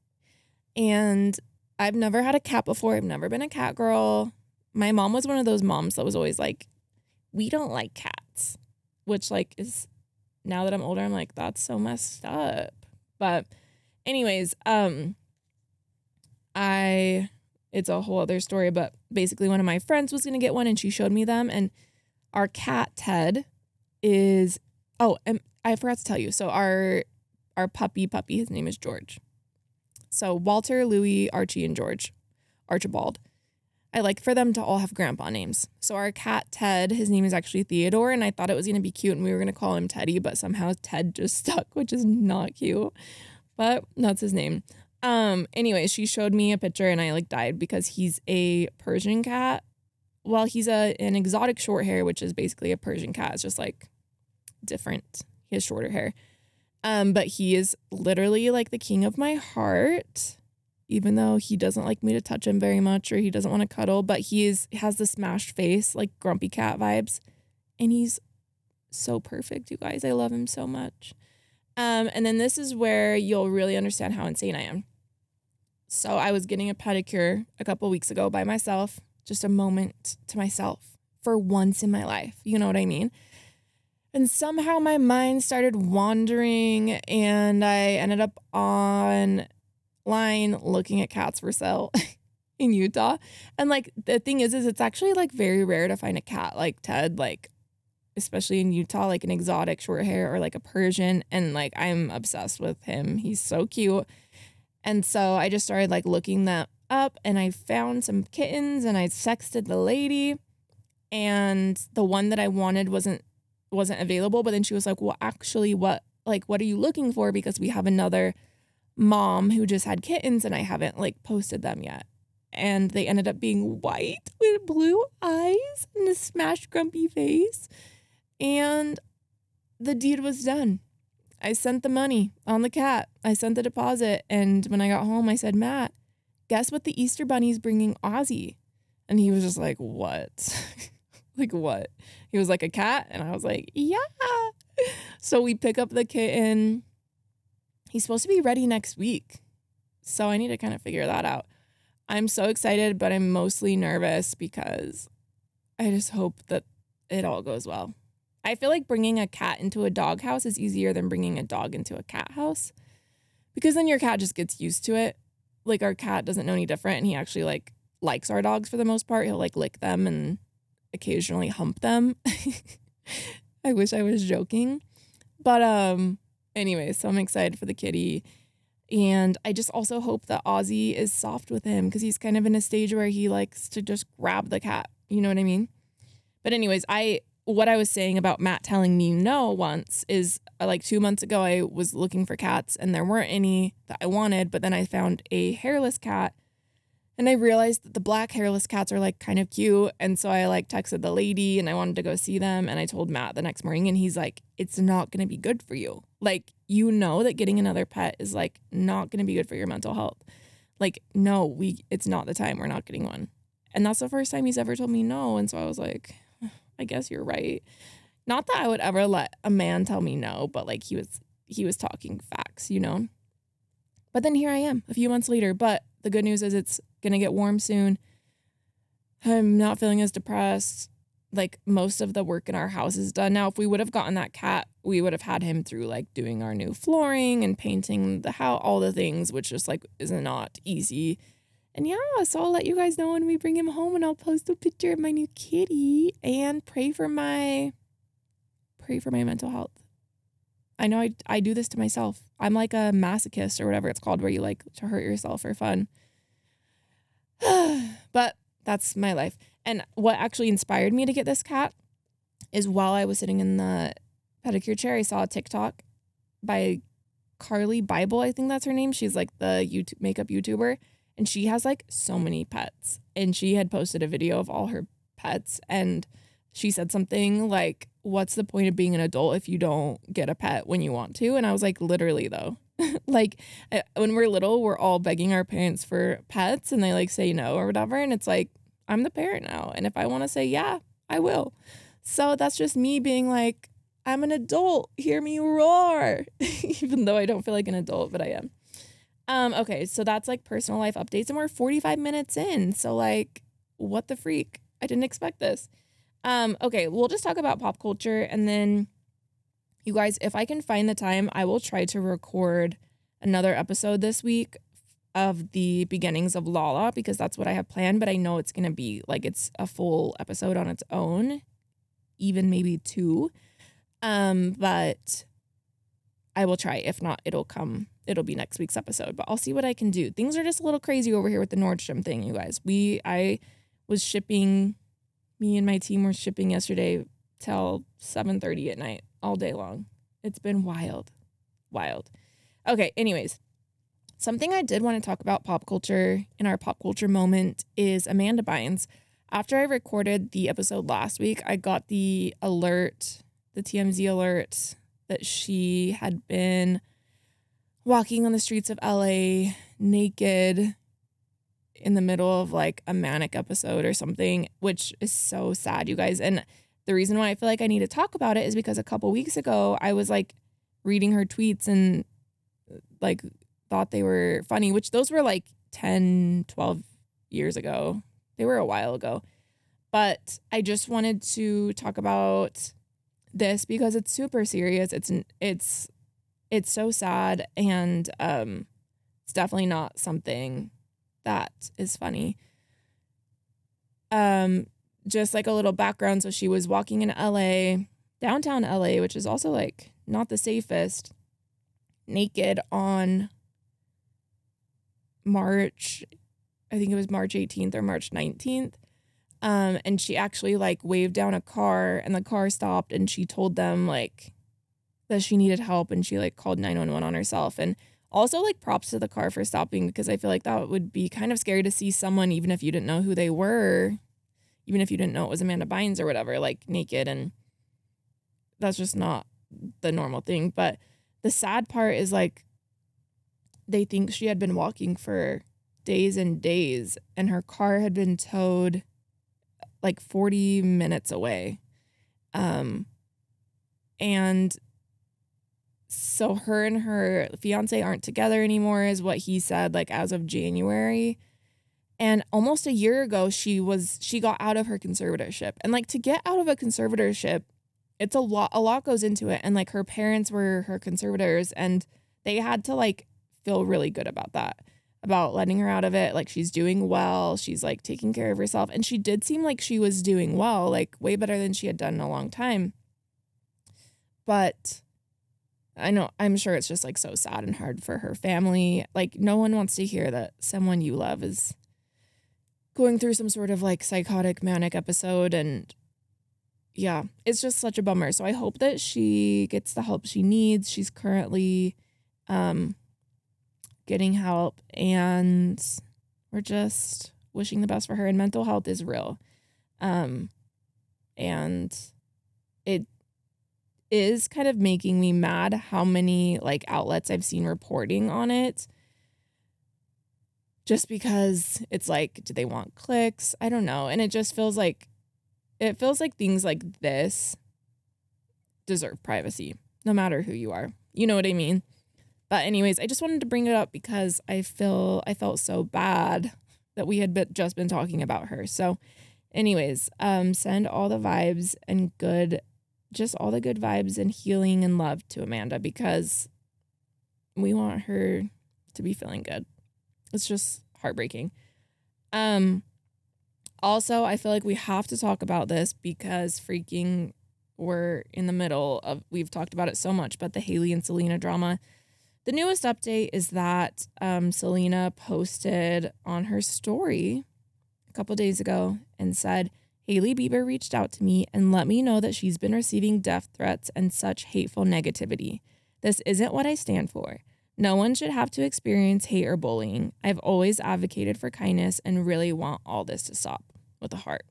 And I've never had a cat before. I've never been a cat girl. My mom was one of those moms that was always like, we don't like cats, which like is, now that I'm older, I'm like, that's so messed up. But anyways, it's a whole other story, but basically one of my friends was going to get one and she showed me them, and our cat Ted is, and I forgot to tell you. So our puppy, his name is George. So Walter, Louis, Archie, and George, Archibald. I like for them to all have grandpa names. So our cat Ted, his name is actually Theodore, and I thought it was going to be cute and we were going to call him Teddy, but somehow Ted just stuck, which is not cute, but that's his name. Anyways, she showed me a picture and I like died because he's a Persian cat. Well, he's an exotic short hair, which is basically a Persian cat. It's just like different. He has shorter hair. But he is literally like the king of my heart, even though he doesn't like me to touch him very much or he doesn't want to cuddle, but has the smashed face, like grumpy cat vibes. And he's so perfect, you guys. I love him so much. And then this is where you'll really understand how insane I am. So I was getting a pedicure a couple weeks ago by myself, just a moment to myself for once in my life. You know what I mean? And somehow my mind started wandering and I ended up online looking at cats for sale in Utah. And like, the thing is it's actually like very rare to find a cat like Ted, like, especially in Utah, like an exotic short hair or like a Persian. And like, I'm obsessed with him. He's so cute. And so I just started like looking that up and I found some kittens and I sexted the lady, and the one that I wanted wasn't available. But then she was like, well, actually, what are you looking for? Because we have another mom who just had kittens and I haven't like posted them yet. And they ended up being white with blue eyes and a smashed grumpy face. And the deed was done. I sent the money on the cat. I sent the deposit. And when I got home, I said, Matt, guess what the Easter Bunny's bringing Ozzy? And he was just like, what? Like, what? He was like, a cat? And I was like, yeah. So we pick up the kitten. He's supposed to be ready next week. So I need to kind of figure that out. I'm so excited, but I'm mostly nervous because I just hope that it all goes well. I feel like bringing a cat into a dog house is easier than bringing a dog into a cat house, because then your cat just gets used to it. Like, our cat doesn't know any different, and he actually likes our dogs for the most part. He'll like lick them and occasionally hump them. I wish I was joking. But anyway, so I'm excited for the kitty. And I just also hope that Ozzy is soft with him, because he's kind of in a stage where he likes to just grab the cat. You know what I mean? But anyways, what I was saying about Matt telling me no once is like 2 months ago, I was looking for cats and there weren't any that I wanted. But then I found a hairless cat And I realized that the black hairless cats are like kind of cute. And so I like texted the lady and I wanted to go see them. And I told Matt the next morning and he's like, it's not going to be good for you. Like, you know that getting another pet is like not going to be good for your mental health. Like, no, it's not the time. We're not getting one. And that's the first time he's ever told me no. And so I was like, I guess you're right. Not that I would ever let a man tell me no, but like he was talking facts, you know? But then here I am a few months later. But the good news is it's going to get warm soon. I'm not feeling as depressed. Like, most of the work in our house is done now. If we would have gotten that cat, we would have had him through like doing our new flooring and painting the house, all the things, which just like is not easy. And yeah, so I'll let you guys know when we bring him home and I'll post a picture of my new kitty and pray for my mental health. I know I do this to myself. I'm like a masochist or whatever it's called, where you like to hurt yourself for fun. But that's my life. And what actually inspired me to get this cat is while I was sitting in the pedicure chair, I saw a TikTok by Carly Bible. I think that's her name. She's like the YouTube makeup YouTuber. And she has like so many pets. And she had posted a video of all her pets. And she said something like, what's the point of being an adult if you don't get a pet when you want to? And I was like, literally though. Like, when we're little, we're all begging our parents for pets and they like say no or whatever. And it's like, I'm the parent now. And if I want to say yeah, I will. So that's just me being like, I'm an adult. Hear me roar. Even though I don't feel like an adult, but I am. Okay, so that's like personal life updates and we're 45 minutes in. So like, what the freak? I didn't expect this. Okay, we'll just talk about pop culture and then you guys, if I can find the time, I will try to record another episode this week of the beginnings of Lala because that's what I have planned, but I know it's going to be like it's a full episode on its own, even maybe 2. But I will try. If not, it'll be next week's episode, but I'll see what I can do. Things are just a little crazy over here with the Nordstrom thing, you guys. I was shipping, me and my team were shipping yesterday till 7:30 at night, all day long. It's been wild. Okay, anyways, something I did want to talk about pop culture in our pop culture moment is Amanda Bynes. After I recorded the episode last week, I got the alert, the TMZ alert, that she had been walking on the streets of LA naked in the middle of like a manic episode or something, which is so sad, you guys. And the reason why I feel like I need to talk about it is because a couple weeks ago, I was like reading her tweets and like thought they were funny, which those were like 10, 12 years ago. They were a while ago. But I just wanted to talk about this because it's super serious. It's so sad and it's definitely not something that is funny. Just like a little background. So she was walking in LA, downtown LA, which is also like not the safest, naked on March 18th or March 19th. And she actually like waved down a car and the car stopped and she told them like that she needed help and she like called 911 on herself. And also like props to the car for stopping because I feel like that would be kind of scary to see someone, even if you didn't know who they were, even if you didn't know it was Amanda Bynes or whatever, like naked. And that's just not the normal thing. But the sad part is like they think she had been walking for days and days and her car had been towed like 40 minutes away. And so her and her fiance aren't together anymore is what he said, like as of January. And almost a year ago, she got out of her conservatorship. And like to get out of a conservatorship, it's a lot goes into it. And like her parents were her conservators and they had to like feel really good about that, about letting her out of it. Like she's doing well. She's like taking care of herself. And she did seem like she was doing well, like way better than she had done in a long time. But I know, I'm sure it's just like so sad and hard for her family. Like no one wants to hear that someone you love is going through some sort of like psychotic manic episode. And yeah, it's just such a bummer. So I hope that she gets the help she needs. She's currently getting help and we're just wishing the best for her. And mental health is real. And it is kind of making me mad how many like outlets I've seen reporting on it. Just because it's like, do they want clicks? I don't know. And it just feels like things like this deserve privacy, no matter who you are. You know what I mean? But anyways, I just wanted to bring it up because I felt so bad that we had just been talking about her. So anyways, send all the vibes and just all the good vibes and healing and love to Amanda, because we want her to be feeling good. It's just heartbreaking. Also, I feel like we have to talk about this because freaking we're in the middle of, we've talked about it so much, but the Hailey and Selena drama. The newest update is that Selena posted on her story a couple days ago and said, Hailey Bieber reached out to me and let me know that she's been receiving death threats and such hateful negativity. This isn't what I stand for. No one should have to experience hate or bullying. I've always advocated for kindness and really want all this to stop, with a heart.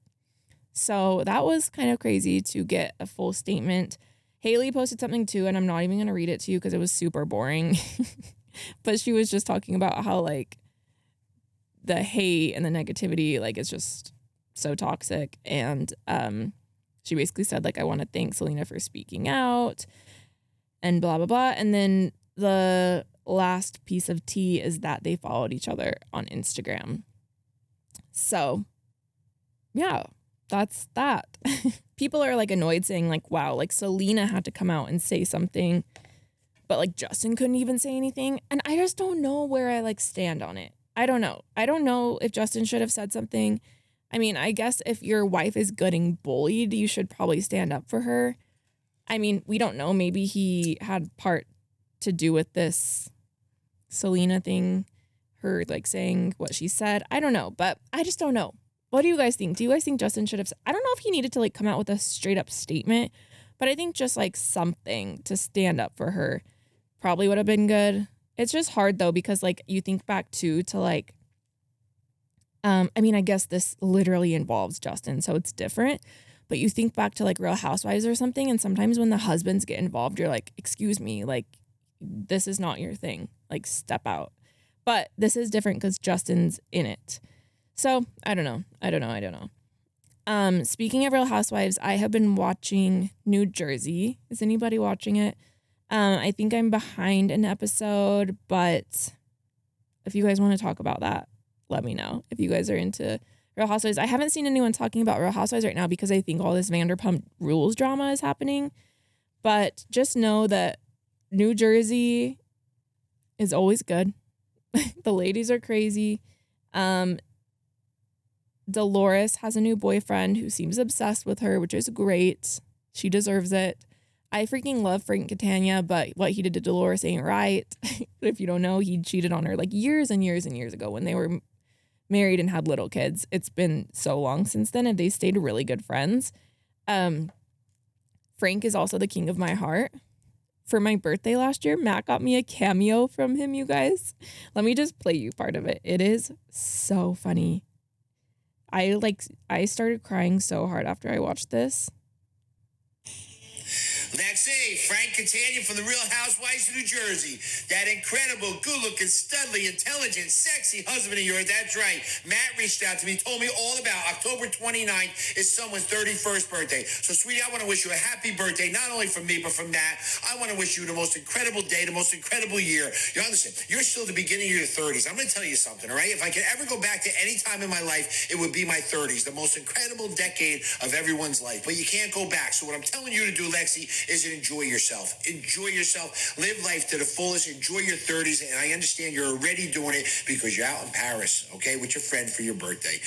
So that was kind of crazy to get a full statement. Hailey posted something too, and I'm not even going to read it to you because it was super boring. But she was just talking about how like the hate and the negativity, like it's just so toxic. And she basically said like, I want to thank Selena for speaking out and blah, blah, blah. And then the last piece of tea is that they followed each other on Instagram. So yeah, that's that. People are like annoyed saying like, wow, like Selena had to come out and say something, but like Justin couldn't even say anything. And I just don't know where I like stand on it. I don't know. I don't know if Justin should have said something. I mean, I guess if your wife is getting bullied, you should probably stand up for her. I mean, we don't know. Maybe he had part to do with this Selena thing, her like saying what she said. I don't know, but I just don't know. What do you guys think? Do you guys think Justin should have, I don't know if he needed to like come out with a straight up statement, but I think just like something to stand up for her probably would have been good. It's just hard though, because like you think back to like, I mean, I guess this literally involves Justin, so it's different, but you think back to like Real Housewives or something. And sometimes when the husbands get involved, you're like, excuse me, like this is not your thing, like step out. But this is different because Justin's in it. So I don't know. Speaking of Real Housewives, I have been watching New Jersey. Is anybody watching it? I think I'm behind an episode, but if you guys want to talk about that, let me know. If you guys are into Real Housewives, I haven't seen anyone talking about Real Housewives right now because I think all this Vanderpump Rules drama is happening. But just know that New Jersey is always good. The ladies are crazy. Dolores has a new boyfriend who seems obsessed with her, which is great. She deserves it. I freaking love Frank Catania, but what he did to Dolores ain't right. If you don't know, he cheated on her like years and years and years ago when they were married and had little kids. It's been so long since then, and they stayed really good friends. Frank is also the king of my heart. For my birthday last year, Matt got me a cameo from him, you guys. Let me just play you part of it. It is so funny. I started crying so hard after I watched this. Lexi, Frank Catania from the Real Housewives of New Jersey. That incredible, good-looking, studly, intelligent, sexy husband of yours. That's right. Matt reached out to me, told me all about October 29th is someone's 31st birthday. So, sweetie, I want to wish you a happy birthday, not only from me, but from Matt. I want to wish you the most incredible day, the most incredible year. You understand, you're still at the beginning of your 30s. I'm going to tell you something, all right? If I could ever go back to any time in my life, it would be my 30s, the most incredible decade of everyone's life. But you can't go back. So what I'm telling you to do, Lexi, is to enjoy yourself. Enjoy yourself. Live life to the fullest. Enjoy your 30s. And I understand you're already doing it because you're out in Paris, okay, with your friend for your birthday.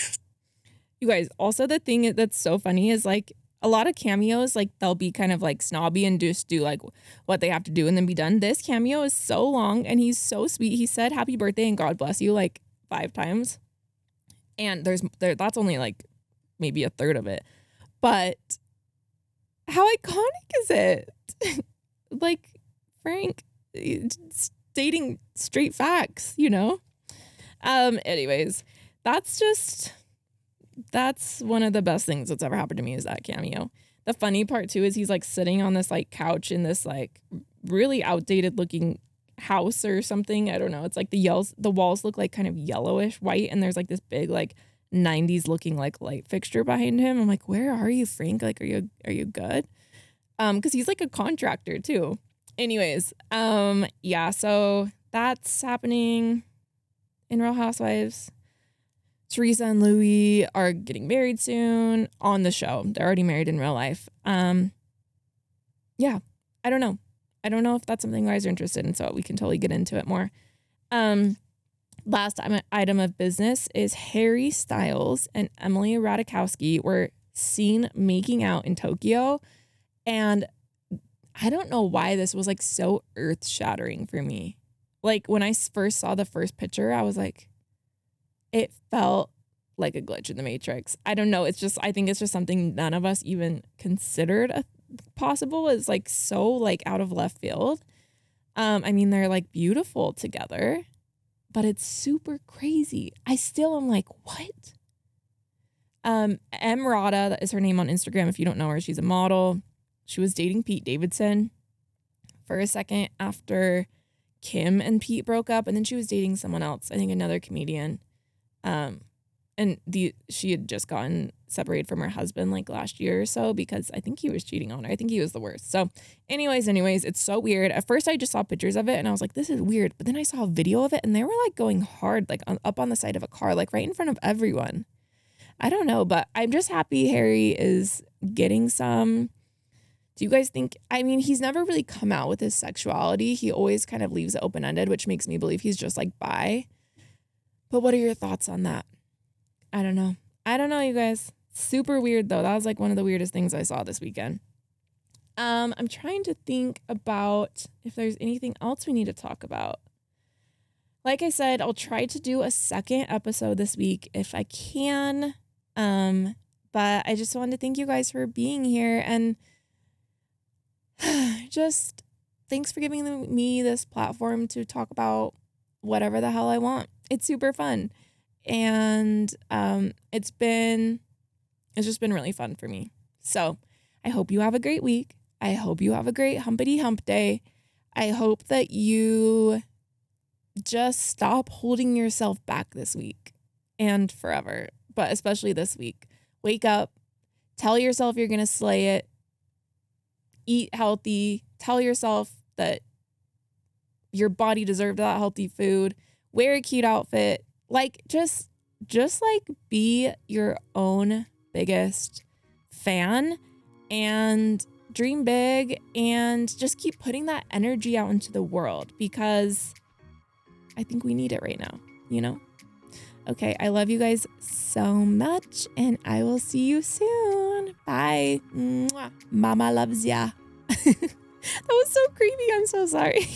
You guys, also the thing that's so funny is like a lot of cameos, like they'll be kind of like snobby and just do like what they have to do and then be done. This cameo is so long and he's so sweet. He said happy birthday and God bless you like 5 times. And that's only like maybe a third of it. But how iconic is it? Like Frank stating straight facts, you know? Anyways, that's one of the best things that's ever happened to me is that cameo. The funny part too is he's like sitting on this like couch in this like really outdated looking house or something. I don't know. It's like the walls look like kind of yellowish white, and there's like this big like 90s looking like light fixture behind him. I'm like, where are you, Frank? Like, are you good? Because he's like a contractor too. Anyways, yeah, so that's happening in Real Housewives. Teresa and Louis are getting married soon on the show. They're already married in real life. Yeah, I don't know. I don't know if that's something you guys are interested in, so we can totally get into it more. Last item of business is Harry Styles and Emily Ratajkowski were seen making out in Tokyo. And I don't know why this was like so earth shattering for me. Like when I first saw the first picture, I was like, it felt like a glitch in the Matrix. I don't know. I think it's just something none of us even considered possible. It's like so like out of left field. I mean, they're like beautiful together, but it's super crazy. I still am like, what? Emrata, that is her name on Instagram. If you don't know her, she's a model. She was dating Pete Davidson for a second after Kim and Pete broke up, and then she was dating someone else, I think another comedian. She had just gotten separated from her husband like last year or so because I think he was cheating on her. I think he was the worst. So anyways, it's so weird. At first I just saw pictures of it and I was like, this is weird. But then I saw a video of it and they were like going hard, like up on the side of a car, like right in front of everyone. I don't know, but I'm just happy Harry is getting some. Do you guys think, I mean, he's never really come out with his sexuality. He always kind of leaves it open-ended, which makes me believe he's just like bi. But what are your thoughts on that? I don't know, you guys. Super weird, though. That was like one of the weirdest things I saw this weekend. I'm trying to think about if there's anything else we need to talk about. Like I said, I'll try to do a second episode this week if I can. But I just wanted to thank you guys for being here. And just thanks for giving me this platform to talk about whatever the hell I want. It's super fun. And it's just been really fun for me. So I hope you have a great week. I hope you have a great humpity hump day. I hope that you just stop holding yourself back this week and forever, but especially this week. Wake up, tell yourself you're going to slay it, eat healthy, tell yourself that your body deserved that healthy food, wear a cute outfit, like just like be your own biggest fan and dream big and just keep putting that energy out into the world because I think we need it right now, you know? Okay, I love you guys so much and I will see you soon. Bye. Mwah. Mama loves ya. That was so creepy. I'm so sorry.